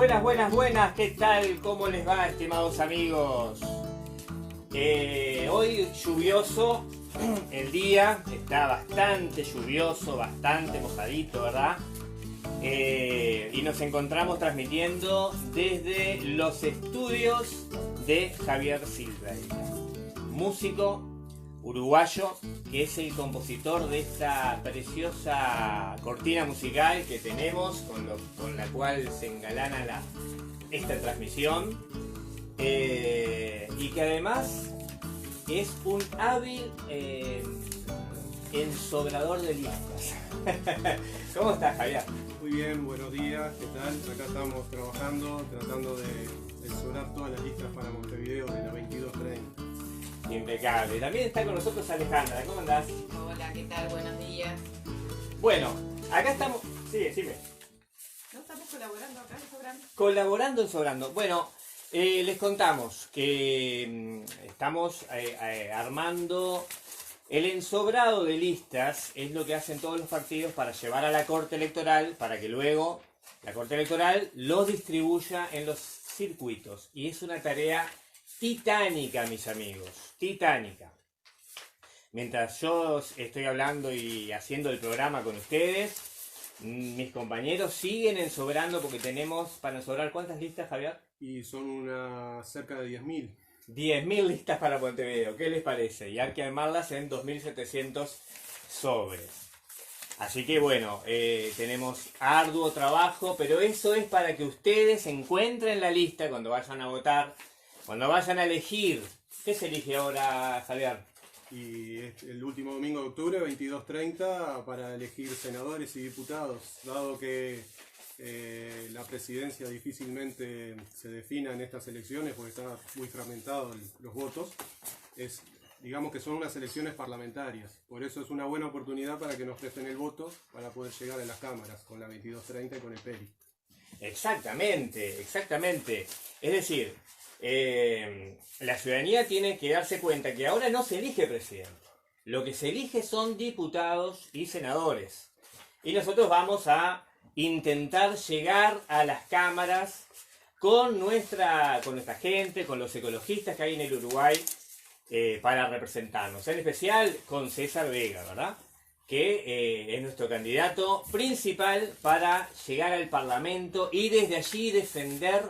Buenas, buenas, buenas, ¿qué tal? ¿Cómo les va, estimados amigos? Hoy lluvioso, el día está bastante lluvioso, bastante mojadito, ¿verdad? Y nos encontramos transmitiendo desde los estudios de Javier Silveira, músico uruguayo, que es el compositor de esta preciosa cortina musical que tenemos, con la cual se engalana esta transmisión, y que además es un hábil ensobrador de listas. ¿Cómo estás, Javier? Muy bien, buenos días, ¿qué tal? Acá estamos trabajando, tratando de ensobrar todas las listas para Montevideo de la 22:30. Impecable. También está con nosotros Alejandra. ¿Cómo andás? Hola, ¿qué tal? Buenos días. Bueno, acá estamos... Sí, decime. ¿No estamos colaborando acá en Sobrando? Colaborando en Sobrando. Bueno, les contamos que estamos armando el ensobrado de listas. Es lo que hacen todos los partidos para llevar a la Corte Electoral, para que luego la Corte Electoral los distribuya en los circuitos. Y es una tarea titánica, mis amigos, titánica. Mientras yo estoy hablando y haciendo el programa con ustedes, mis compañeros siguen ensobrando, porque tenemos para ensobrar, ¿cuántas listas, Javier? Y son cerca de 10.000. 10.000 listas para Montevideo, ¿qué les parece? Y hay que armarlas en 2.700 sobres. Así que bueno, tenemos arduo trabajo, pero eso es para que ustedes encuentren la lista cuando vayan a votar. Cuando vayan a elegir, ¿qué se elige ahora, Javier? Y es el último domingo de octubre, 22:30, para elegir senadores y diputados. Dado que la presidencia difícilmente se defina en estas elecciones, porque está muy fragmentado los votos, digamos que son unas elecciones parlamentarias. Por eso es una buena oportunidad para que nos presten el voto, para poder llegar a las cámaras con la 22:30 y con el PERI. Exactamente, exactamente. Es decir, la ciudadanía tiene que darse cuenta que ahora no se elige presidente. Lo que se elige son diputados y senadores. Y nosotros vamos a intentar llegar a las cámaras con nuestra gente, con los ecologistas que hay en el Uruguay, para representarnos. En especial con César Vega, ¿verdad? Que es nuestro candidato principal para llegar al Parlamento y desde allí defender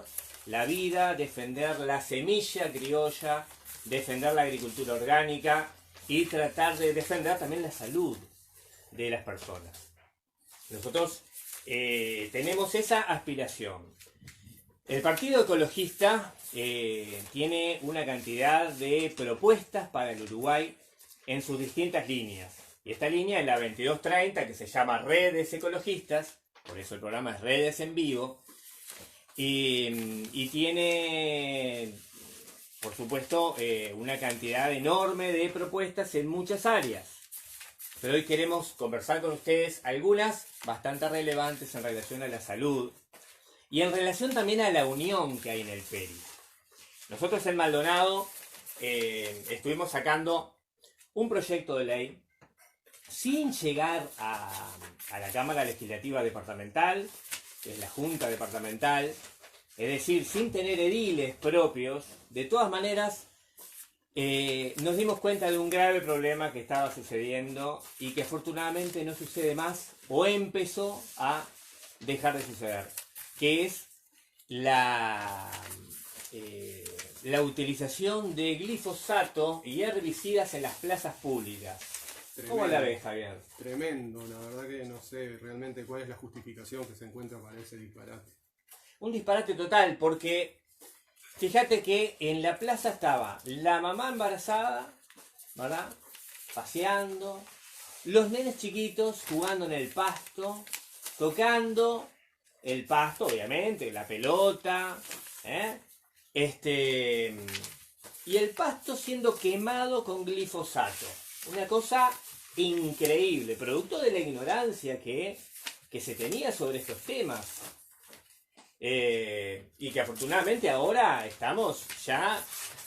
la vida, defender la semilla criolla, defender la agricultura orgánica y tratar de defender también la salud de las personas. Nosotros tenemos esa aspiración. El Partido Ecologista tiene una cantidad de propuestas para el Uruguay en sus distintas líneas. Y esta línea es la 22:30, que se llama Redes Ecologistas, por eso el programa es Redes en Vivo. Y tiene, por supuesto, una cantidad enorme de propuestas en muchas áreas. Pero hoy queremos conversar con ustedes algunas bastante relevantes en relación a la salud y en relación también a la unión que hay en el PERI. Nosotros en Maldonado estuvimos sacando un proyecto de ley sin llegar a la Cámara Legislativa Departamental, que es la Junta Departamental, es decir, sin tener ediles propios. De todas maneras, nos dimos cuenta de un grave problema que estaba sucediendo y que afortunadamente no sucede más, o empezó a dejar de suceder, que es la utilización de glifosato y herbicidas en las plazas públicas. Tremendo. ¿Cómo la ves, Javier? Tremendo, la verdad que no sé realmente cuál es la justificación que se encuentra para ese disparate. Un disparate total, porque fíjate que en la plaza estaba la mamá embarazada, ¿verdad? Paseando, los nenes chiquitos jugando en el pasto, tocando el pasto, obviamente, la pelota, y el pasto siendo quemado con glifosato. Una cosa increíble, producto de la ignorancia que se tenía sobre estos temas. Y que afortunadamente ahora estamos ya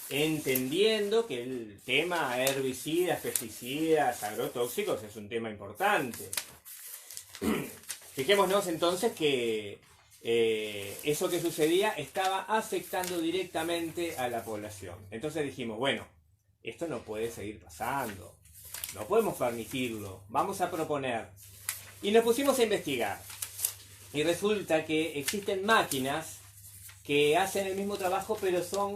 entendiendo que el tema herbicidas, pesticidas, agrotóxicos es un tema importante. Fijémonos entonces que eso que sucedía estaba afectando directamente a la población. Entonces dijimos, bueno, esto no puede seguir pasando, no podemos permitirlo, vamos a proponer. Y nos pusimos a investigar. Y resulta que existen máquinas que hacen el mismo trabajo, pero son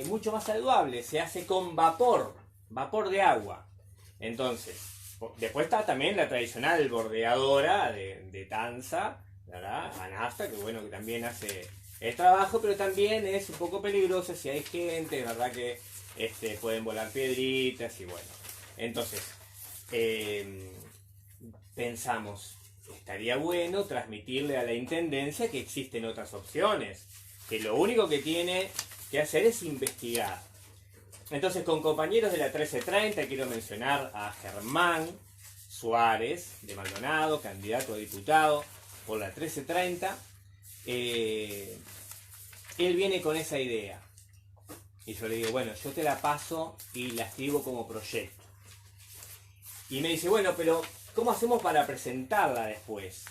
mucho más saludables. Se hace con vapor de agua. Entonces, después está también la tradicional bordeadora de tanza, ¿verdad? A nafta, que bueno, que también hace el trabajo, pero también es un poco peligrosa si hay gente, ¿verdad? Que pueden volar piedritas y bueno. Entonces, pensamos, estaría bueno transmitirle a la intendencia que existen otras opciones, que lo único que tiene que hacer es investigar. Entonces, con compañeros de la 1330, quiero mencionar a Germán Suárez de Maldonado, candidato a diputado por la 1330. Él viene con esa idea. Y yo le digo, bueno, yo te la paso y la escribo como proyecto. Y me dice, bueno, pero ¿cómo hacemos para presentarla después?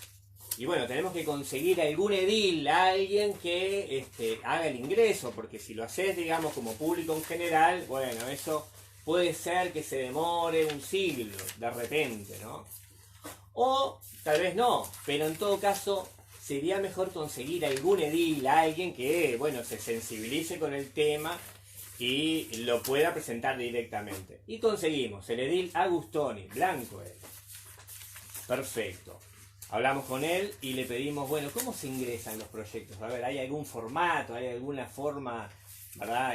Y bueno, tenemos que conseguir algún edil, alguien que haga el ingreso, porque si lo haces, digamos, como público en general, bueno, eso puede ser que se demore un siglo, de repente, ¿no? O tal vez no, pero en todo caso sería mejor conseguir algún edil, alguien que, bueno, se sensibilice con el tema y lo pueda presentar directamente. Y conseguimos el edil Agustoni, blanco él. Perfecto. Hablamos con él y le pedimos, bueno, ¿cómo se ingresan los proyectos? A ver, ¿hay algún formato, hay alguna forma, verdad?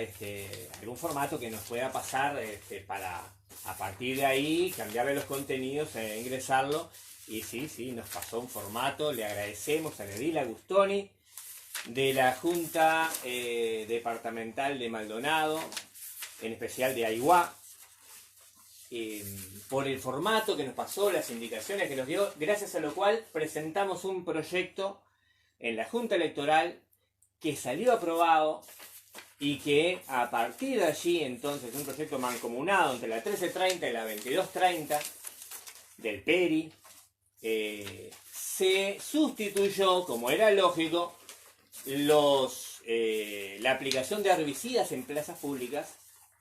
Algún formato que nos pueda pasar para, a partir de ahí, cambiarle los contenidos e ingresarlo. Y sí, nos pasó un formato, le agradecemos a edil Agustoni de la Junta Departamental de Maldonado, en especial de Aiguá, por el formato que nos pasó, las indicaciones que nos dio, gracias a lo cual presentamos un proyecto en la Junta Electoral que salió aprobado y que a partir de allí, entonces, un proyecto mancomunado entre la 1330 y la 2230 del PERI, se sustituyó, como era lógico, la aplicación de herbicidas en plazas públicas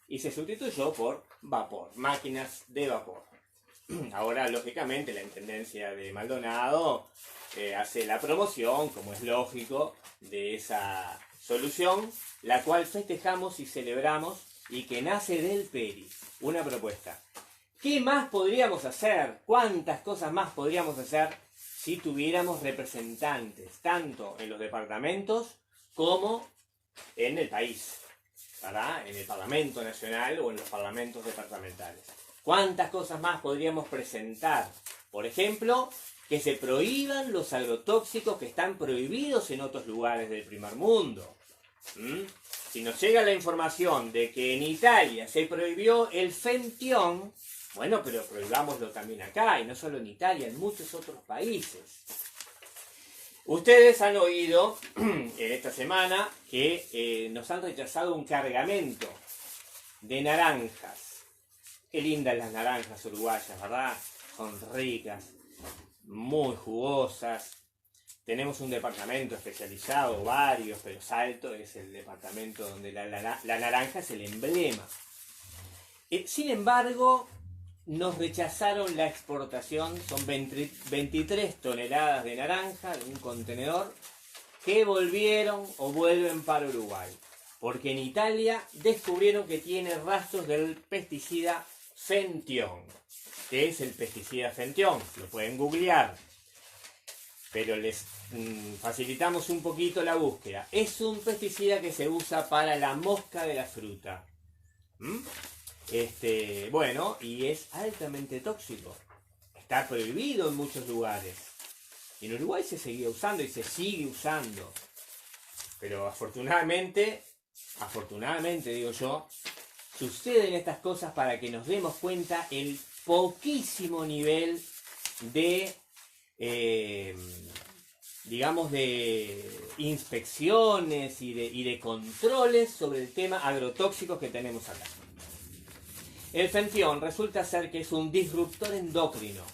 y se sustituyó por vapor, máquinas de vapor. Ahora, lógicamente, la Intendencia de Maldonado hace la promoción, como es lógico, de esa solución, la cual festejamos y celebramos y que nace del PERI. Una propuesta. ¿Qué más podríamos hacer? ¿Cuántas cosas más podríamos hacer si tuviéramos representantes, tanto en los departamentos como en el país? ¿Verdad? En el Parlamento Nacional o en los parlamentos departamentales. ¿Cuántas cosas más podríamos presentar? Por ejemplo, que se prohíban los agrotóxicos que están prohibidos en otros lugares del primer mundo. Si nos llega la información de que en Italia se prohibió el fentión, bueno, pero prohibámoslo también acá, y no solo en Italia, en muchos otros países. Ustedes han oído en esta semana que nos han rechazado un cargamento de naranjas. Qué lindas las naranjas uruguayas, ¿verdad? Son ricas, muy jugosas. Tenemos un departamento especializado, varios, pero Salto es el departamento donde la naranja es el emblema. Sin embargo, nos rechazaron la exportación, son 23 toneladas de naranja en un contenedor que volvieron o vuelven para Uruguay. Porque en Italia descubrieron que tiene rastros del pesticida Fentión. ¿Qué es el pesticida Fentión? Lo pueden googlear. Pero les facilitamos un poquito la búsqueda. Es un pesticida que se usa para la mosca de la fruta. Bueno, y es altamente tóxico. Está prohibido en muchos lugares. Y en Uruguay se seguía usando y se sigue usando. Pero afortunadamente digo yo, suceden estas cosas para que nos demos cuenta el poquísimo nivel de, digamos, de inspecciones y de controles sobre el tema agrotóxicos que tenemos acá. El fentión resulta ser que es un disruptor endocrino.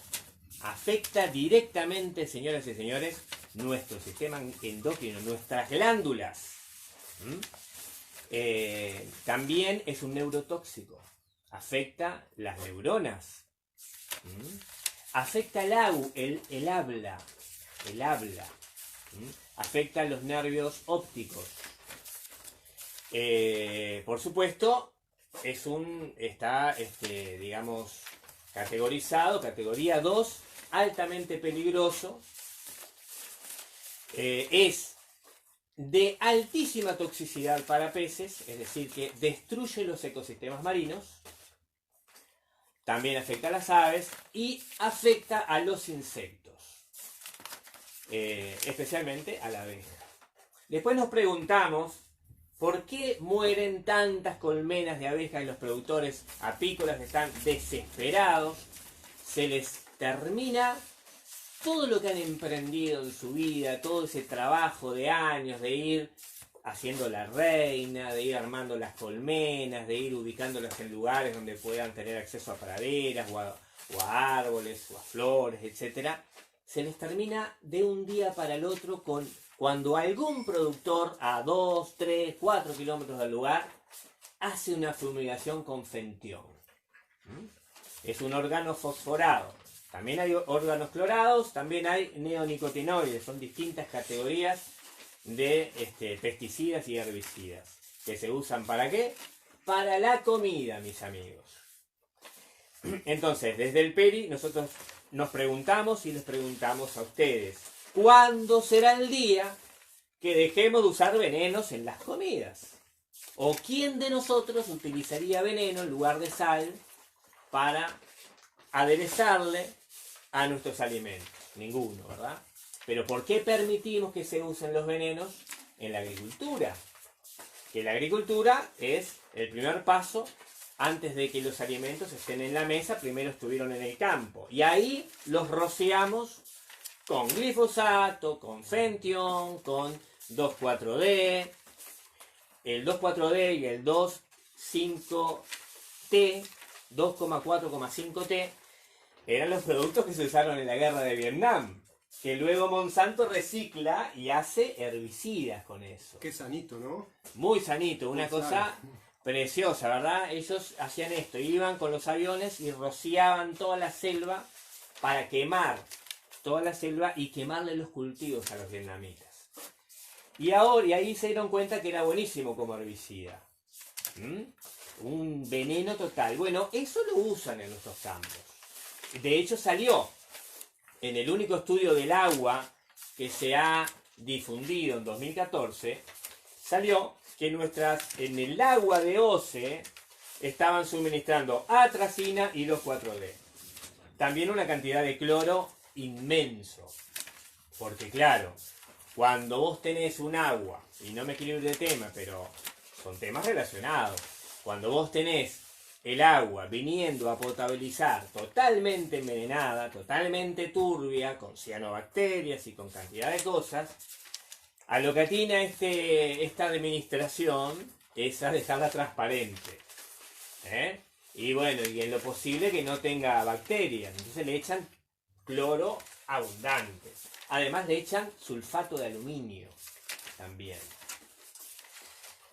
Afecta directamente, señoras y señores, nuestro sistema endocrino, nuestras glándulas. También es un neurotóxico. Afecta las neuronas. Afecta el habla. Afecta los nervios ópticos. Por supuesto, está digamos, categorizado, categoría 2, altamente peligroso. Es de altísima toxicidad para peces, es decir, que destruye los ecosistemas marinos. También afecta a las aves y afecta a los insectos, especialmente a la abeja. Después nos preguntamos por qué mueren tantas colmenas de abejas y los productores apícolas están desesperados. Se les termina todo lo que han emprendido en su vida, todo ese trabajo de años de ir haciendo la reina, de ir armando las colmenas, de ir ubicándolas en lugares donde puedan tener acceso a praderas o a árboles o a flores, etc. Se les termina de un día para el otro cuando algún productor a 2, 3, 4 kilómetros del lugar hace una fumigación con fentión. Es un órgano fosforado. También hay órganos clorados, también hay neonicotinoides, son distintas categorías de pesticidas y herbicidas que se usan ¿para qué? Para la comida, mis amigos. Entonces, desde el PERI nosotros nos preguntamos y les preguntamos a ustedes, ¿cuándo será el día que dejemos de usar venenos en las comidas? ¿O quién de nosotros utilizaría veneno en lugar de sal para aderezarle a nuestros alimentos? Ninguno, ¿verdad? Pero ¿por qué permitimos que se usen los venenos en la agricultura? Que la agricultura es el primer paso. Antes de que los alimentos estén en la mesa, primero estuvieron en el campo. Y ahí los rociamos con glifosato, con fentión, con 2,4-D. El 2,4-D y el 2,5-T, 2,4,5-T, eran los productos que se usaron en la guerra de Vietnam. Que luego Monsanto recicla y hace herbicidas con eso. Qué sanito, ¿no? Muy sanito, una cosa preciosa, ¿verdad? Ellos hacían esto, iban con los aviones y rociaban toda la selva para quemar toda la selva y quemarle los cultivos a los vietnamitas. Y ahí se dieron cuenta que era buenísimo como herbicida. Un veneno total. Bueno, eso lo usan en nuestros campos. De hecho salió en el único estudio del agua que se ha difundido en 2014, salió que en el agua de OCE estaban suministrando atracina y 2,4-D. También una cantidad de cloro inmenso. Porque claro, cuando vos tenés un agua, y no me quiero ir de tema, pero son temas relacionados. Cuando vos tenés el agua viniendo a potabilizar totalmente envenenada, totalmente turbia, con cianobacterias y con cantidad de cosas, a lo que atina esta administración es a dejarla transparente. Y bueno, y en lo posible que no tenga bacterias. Entonces le echan cloro abundante. Además le echan sulfato de aluminio también.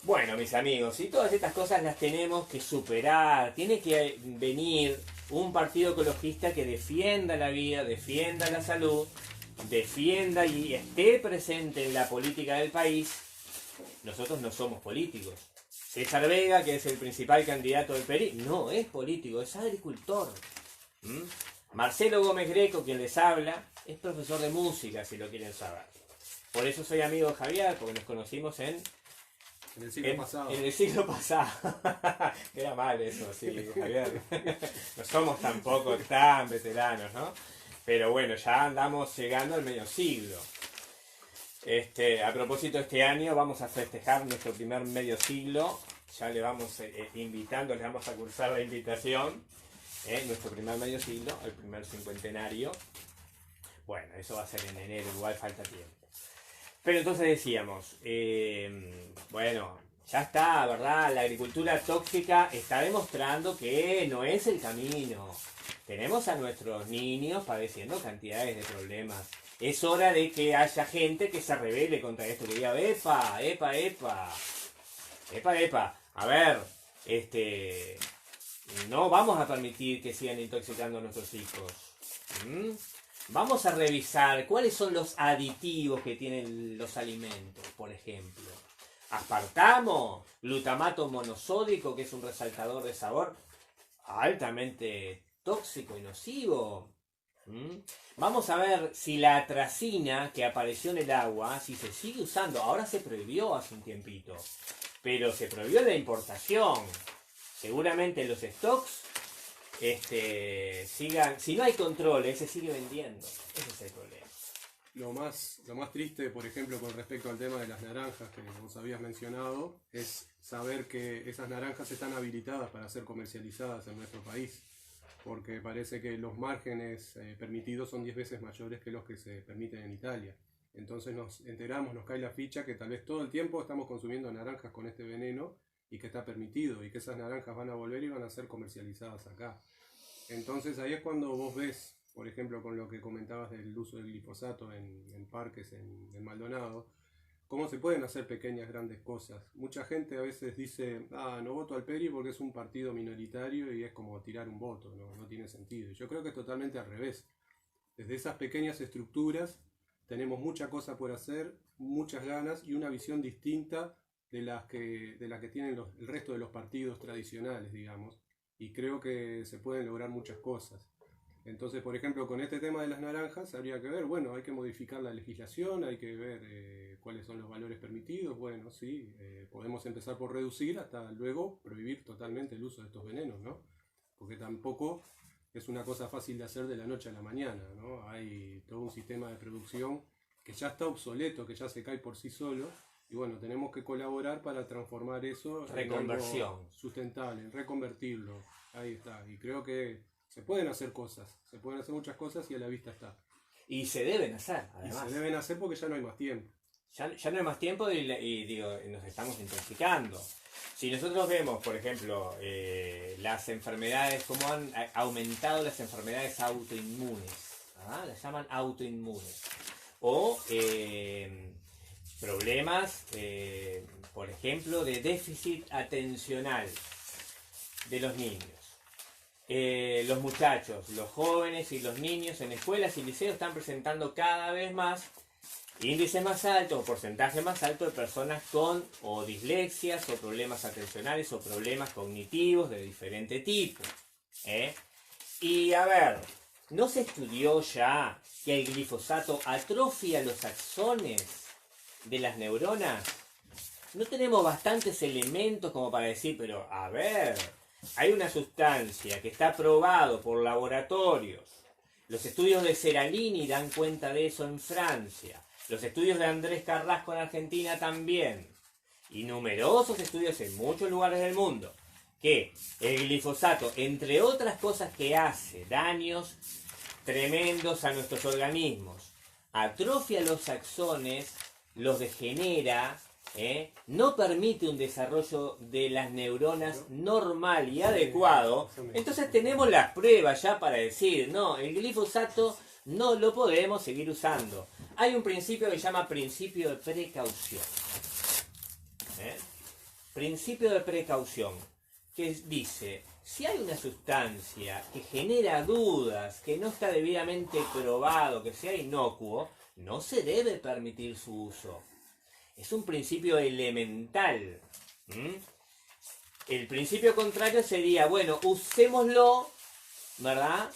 Bueno, mis amigos, y todas estas cosas las tenemos que superar. Tiene que venir un partido ecologista que defienda la vida, defienda la salud, defienda y esté presente en la política del país. Nosotros no somos políticos. César Vega, que es el principal candidato del PERI, no es político, es agricultor. Marcelo Gómez Greco, quien les habla, es profesor de música, si lo quieren saber. Por eso soy amigo de Javier, porque nos conocimos en el siglo pasado. En el siglo pasado. Era mal eso, sí, Javier. No somos tampoco tan veteranos, ¿no? Pero bueno, ya andamos llegando al medio siglo. A propósito, este año vamos a festejar nuestro primer medio siglo. Ya le vamos invitando, le vamos a cursar la invitación. Nuestro primer medio siglo, el primer cincuentenario. Bueno, eso va a ser en enero, igual falta tiempo. Pero entonces decíamos, bueno, Ya está, ¿verdad? La agricultura tóxica está demostrando que no es el camino. Tenemos a nuestros niños padeciendo cantidades de problemas. Es hora de que haya gente que se rebele contra esto, que diga, epa, epa, epa, epa, epa. A ver, no vamos a permitir que sigan intoxicando a nuestros hijos. ¿Mm? Vamos a revisar cuáles son los aditivos que tienen los alimentos, por ejemplo. Aspartamo, glutamato monosódico, que es un resaltador de sabor altamente tóxico y nocivo. Vamos a ver si la atracina que apareció en el agua, si se sigue usando. Ahora se prohibió hace un tiempito, pero se prohibió la importación. Seguramente los stocks sigan. Si no hay controles, se sigue vendiendo. Ese es el problema. Lo más triste, por ejemplo, con respecto al tema de las naranjas que vos habías mencionado, es saber que esas naranjas están habilitadas para ser comercializadas en nuestro país, porque parece que los márgenes permitidos son 10 veces mayores que los que se permiten en Italia. Entonces nos enteramos, nos cae la ficha que tal vez todo el tiempo estamos consumiendo naranjas con este veneno y que está permitido, y que esas naranjas van a volver y van a ser comercializadas acá. Entonces ahí es cuando vos ves, por ejemplo, con lo que comentabas del uso del glifosato en parques en Maldonado, cómo se pueden hacer pequeñas, grandes cosas. Mucha gente a veces dice, no voto al PERI porque es un partido minoritario y es como tirar un voto, no tiene sentido. Yo creo que es totalmente al revés. Desde esas pequeñas estructuras tenemos mucha cosa por hacer, muchas ganas y una visión distinta de la que tienen el resto de los partidos tradicionales, digamos. Y creo que se pueden lograr muchas cosas. Entonces, por ejemplo, con este tema de las naranjas habría que ver, bueno, hay que modificar la legislación, hay que ver cuáles son los valores permitidos. Bueno, sí, podemos empezar por reducir hasta luego prohibir totalmente el uso de estos venenos, ¿no? Porque tampoco es una cosa fácil de hacer de la noche a la mañana, ¿no? Hay todo un sistema de producción que ya está obsoleto, que ya se cae por sí solo. Y bueno, tenemos que colaborar para transformar eso en algo sustentable, en reconvertirlo. Ahí está. Y creo que se pueden hacer cosas, se pueden hacer muchas cosas y a la vista está. Y se deben hacer, además. Y se deben hacer porque ya no hay más tiempo. Ya no hay más tiempo y digo, nos estamos intoxicando. Si nosotros vemos, por ejemplo, las enfermedades, cómo han aumentado las enfermedades autoinmunes, las llaman autoinmunes. O problemas, por ejemplo, de déficit atencional de los niños. Los muchachos, los jóvenes y los niños en escuelas y liceos están presentando cada vez más índices más altos o porcentaje más alto de personas con o dislexias o problemas atencionales o problemas cognitivos de diferente tipo. Y a ver, ¿no se estudió ya que el glifosato atrofia los axones de las neuronas? No tenemos bastantes elementos como para decir, pero a ver, hay una sustancia que está probado por laboratorios. Los estudios de Seralini dan cuenta de eso en Francia. Los estudios de Andrés Carrasco en Argentina también. Y numerosos estudios en muchos lugares del mundo. Que el glifosato, entre otras cosas que hace daños tremendos a nuestros organismos, atrofia los axones, los degenera, no permite un desarrollo de las neuronas normal y adecuado. Entonces tenemos las pruebas ya para decir, no, el glifosato no lo podemos seguir usando. Hay un principio que se llama principio de precaución. Principio de precaución, que dice, si hay una sustancia que genera dudas, que no está debidamente probado, que sea inocuo, no se debe permitir su uso. Es un principio elemental. El principio contrario sería, bueno, usémoslo, ¿verdad?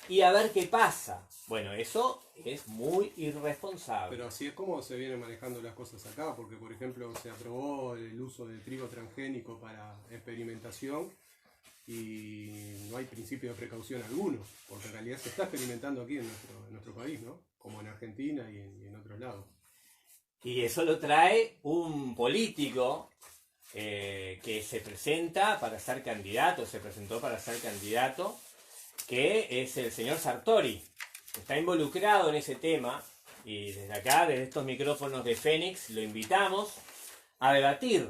Y a ver qué pasa. Bueno, eso es muy irresponsable. Pero así es como se vienen manejando las cosas acá, porque por ejemplo se aprobó el uso de trigo transgénico para experimentación y no hay principio de precaución alguno, porque en realidad se está experimentando aquí en nuestro país, ¿no? Como en Argentina y en otros lados. Y eso lo trae un político que se presenta para ser candidato, se presentó para ser candidato, que es el señor Sartori. Está involucrado en ese tema y desde acá, desde estos micrófonos de Fénix, lo invitamos a debatir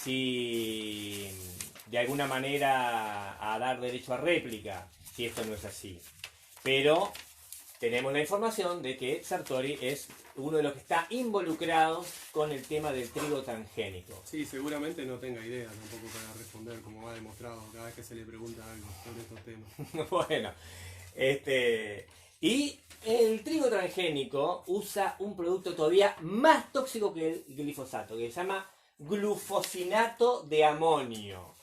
si de alguna manera a dar derecho a réplica, si esto no es así. Pero tenemos la información de que Sartori es uno de los que está involucrado con el tema del trigo transgénico. Sí, seguramente no tenga idea tampoco para responder, como ha demostrado cada vez que se le pregunta algo sobre estos temas. Bueno, y el trigo transgénico usa un producto todavía más tóxico que el glifosato, que se llama glufosinato de amonio.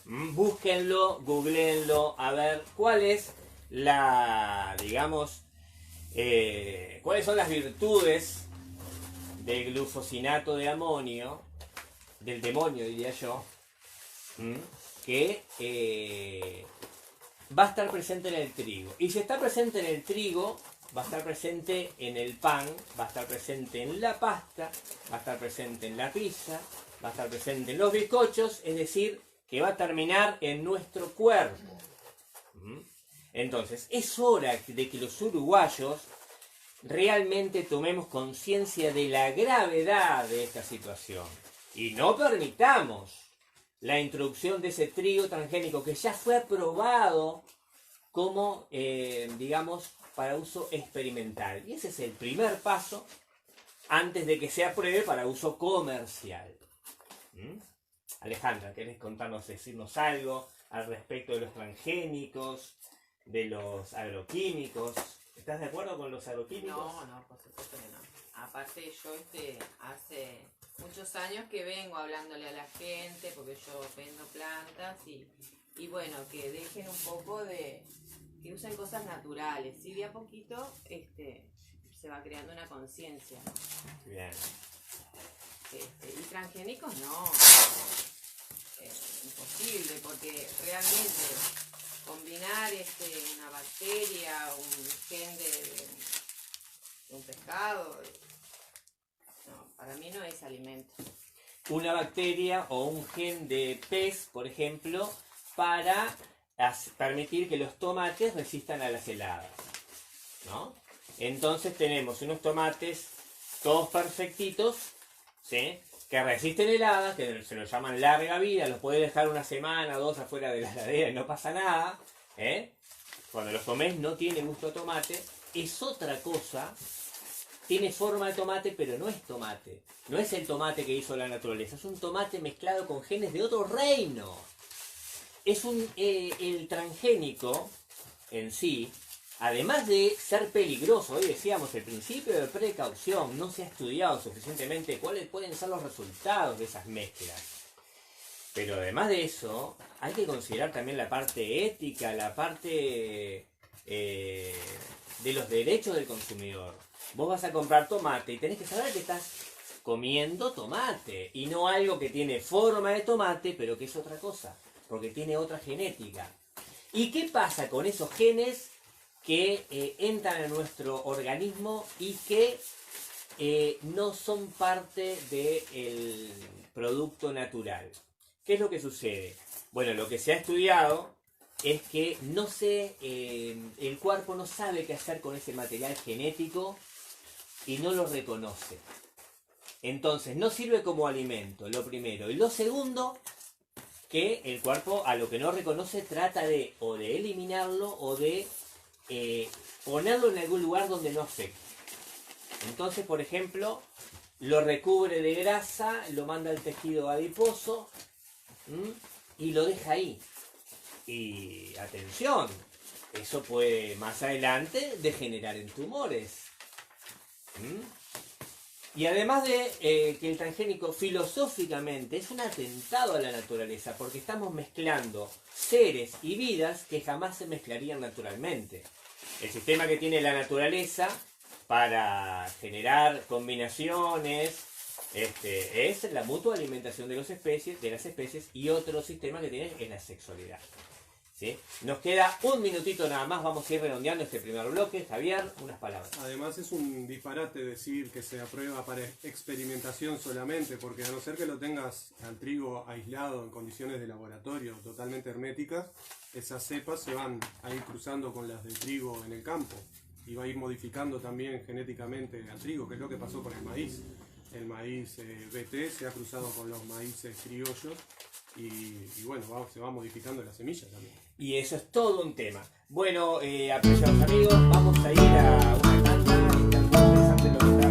Búsquenlo, googleenlo, a ver cuál es cuáles son las virtudes del glufosinato de amonio, del demonio diría yo, que va a estar presente en el trigo. Y si está presente en el trigo, va a estar presente en el pan, va a estar presente en la pasta, va a estar presente en la pizza, va a estar presente en los bizcochos, es decir, que va a terminar en nuestro cuerpo. Entonces, es hora de que los uruguayos realmente tomemos conciencia de la gravedad de esta situación y no permitamos la introducción de ese trigo transgénico que ya fue aprobado como, para uso experimental. Y ese es el primer paso antes de que se apruebe para uso comercial. Alejandra, ¿querés decirnos algo al respecto de los transgénicos, de los agroquímicos? ¿Estás de acuerdo con los agroquímicos? No, por supuesto que no. Aparte yo hace muchos años que vengo hablándole a la gente, porque yo vendo plantas y bueno, que dejen un poco que usen cosas naturales. Y de a poquito se va creando una conciencia. Bien. Y transgénicos no. Imposible, porque realmente combinar una bacteria, un gen de un pescado, no, para mí no es alimento. Una bacteria o un gen de pez, por ejemplo, para permitir que los tomates resistan a las heladas, ¿no? Entonces tenemos unos tomates todos perfectitos, ¿sí?, que resisten heladas, que se los llaman larga vida, los puedes dejar una semana o dos afuera de la heladera y no pasa nada, Cuando los comes no tiene gusto a tomate, es otra cosa, tiene forma de tomate, pero no es tomate, no es el tomate que hizo la naturaleza, es un tomate mezclado con genes de otro reino. Es el transgénico en sí, además de ser peligroso, hoy decíamos, el principio de precaución, no se ha estudiado suficientemente cuáles pueden ser los resultados de esas mezclas. Pero además de eso, hay que considerar también la parte ética, la parte de los derechos del consumidor. Vos vas a comprar tomate y tenés que saber que estás comiendo tomate, y no algo que tiene forma de tomate, pero que es otra cosa, porque tiene otra genética. ¿Y qué pasa con esos genes que entran en nuestro organismo y que no son parte del producto natural? ¿Qué es lo que sucede? Bueno, lo que se ha estudiado es que el cuerpo no sabe qué hacer con ese material genético y no lo reconoce. Entonces, no sirve como alimento, lo primero. Y lo segundo, que el cuerpo, a lo que no reconoce, trata o de eliminarlo o de ponerlo en algún lugar donde no afecte. Entonces, por ejemplo, lo recubre de grasa, lo manda al tejido adiposo y lo deja ahí. Y atención, eso puede más adelante degenerar en tumores. Y además de que el transgénico filosóficamente es un atentado a la naturaleza, porque estamos mezclando seres y vidas que jamás se mezclarían naturalmente. El sistema que tiene la naturaleza para generar combinaciones es la mutua alimentación de las especies, y otro sistema que tiene es la sexualidad. ¿Sí? Nos queda un minutito nada más, vamos a ir redondeando este primer bloque. Javier, unas palabras. Además es un disparate decir que se aprueba para experimentación solamente, porque a no ser que lo tengas al trigo aislado en condiciones de laboratorio totalmente herméticas, esas cepas se van a ir cruzando con las del trigo en el campo y va a ir modificando también genéticamente al trigo, que es lo que pasó con el maíz. el maíz BT se ha cruzado con los maíces criollos y bueno, se va modificando la semilla también. Y eso es todo un tema. Bueno, apreciados amigos, vamos a ir a una tanda. Está muy interesante lo que está